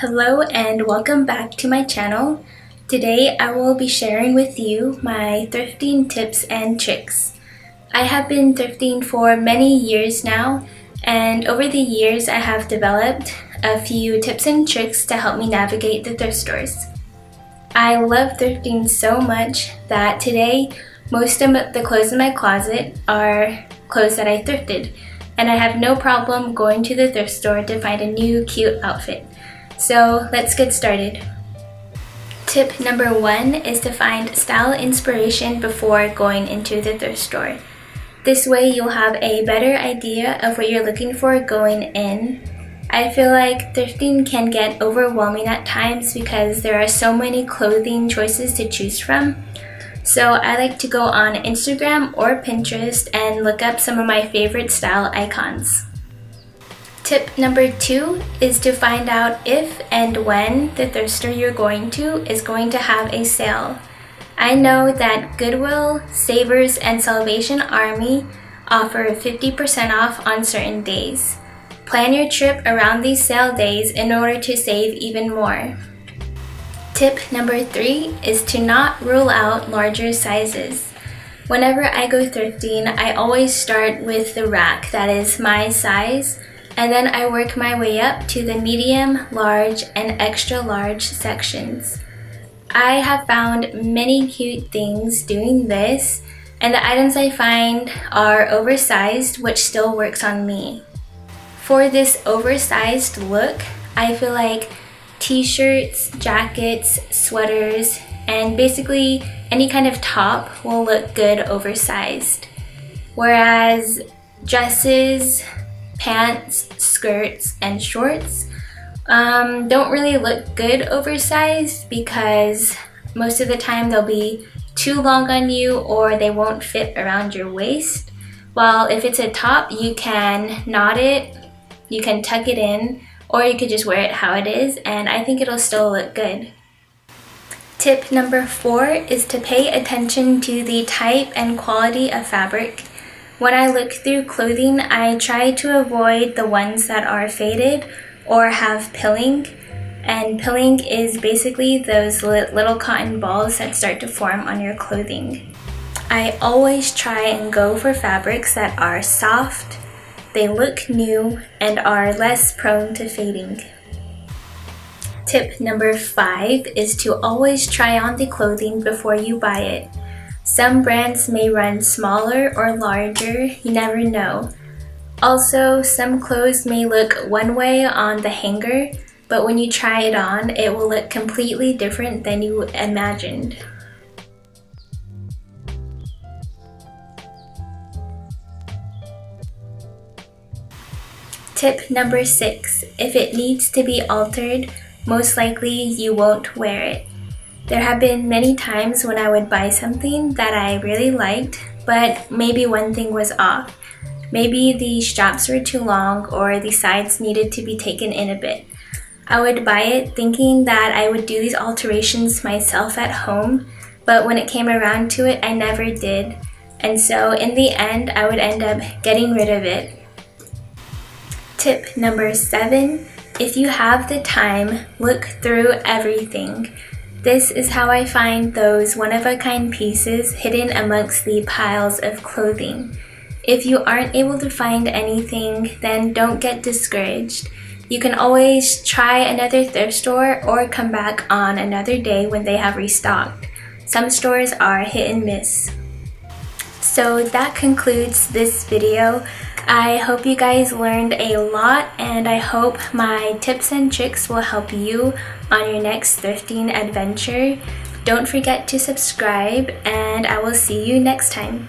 Hello and welcome back to my channel. Today I will be sharing with you my thrifting tips and tricks. I have been thrifting for many years now, and over the years I have developed a few tips and tricks to help me navigate the thrift stores. I love thrifting so much that today most of the clothes in my closet are clothes that I thrifted, and I have no problem going to the thrift store to find a new cute outfit. So let's get started. Tip number 1 is to find style inspiration before going into the thrift store. This way you'll have a better idea of what you're looking for going in. I feel like thrifting can get overwhelming at times because there are so many clothing choices to choose from. So I like to go on Instagram or Pinterest and look up some of my favorite style icons. Tip number 2 is to find out if and when the thrift store you're going to is going to have a sale. I know that Goodwill, Savers, and Salvation Army offer 50% off on certain days. Plan your trip around these sale days in order to save even more. Tip number 3 is to not rule out larger sizes. Whenever I go thrifting, I always start with the rack that is my size, and then I work my way up to the medium, large, and extra large sections. I have found many cute things doing this, and the items I find are oversized, which still works on me. For this oversized look, I feel like t-shirts, jackets, sweaters, and basically any kind of top will look good oversized. Whereas dresses, pants, skirts, and shorts don't really look good oversized because most of the time they'll be too long on you or they won't fit around your waist. While if it's a top, you can knot it, you can tuck it in, or you could just wear it how it is, and I think it'll still look good. Tip number 4 is to pay attention to the type and quality of fabric. When I look through clothing, I try to avoid the ones that are faded or have pilling. And pilling is basically those little cotton balls that start to form on your clothing. I always try and go for fabrics that are soft, they look new, and are less prone to fading. Tip number 5 is to always try on the clothing before you buy it. Some brands may run smaller or larger, you never know. Also, some clothes may look one way on the hanger, but when you try it on, it will look completely different than you imagined. Tip number 6, if it needs to be altered, most likely you won't wear it. There have been many times when I would buy something that I really liked, but maybe one thing was off. Maybe the straps were too long or the sides needed to be taken in a bit. I would buy it thinking that I would do these alterations myself at home, but when it came around to it, I never did. And so in the end, I would end up getting rid of it. Tip number 7, if you have the time, look through everything. This is how I find those one-of-a-kind pieces hidden amongst the piles of clothing. If you aren't able to find anything, then don't get discouraged. You can always try another thrift store or come back on another day when they have restocked. Some stores are hit and miss. So that concludes this video. I hope you guys learned a lot, and I hope my tips and tricks will help you on your next thrifting adventure. Don't forget to subscribe, and I will see you next time.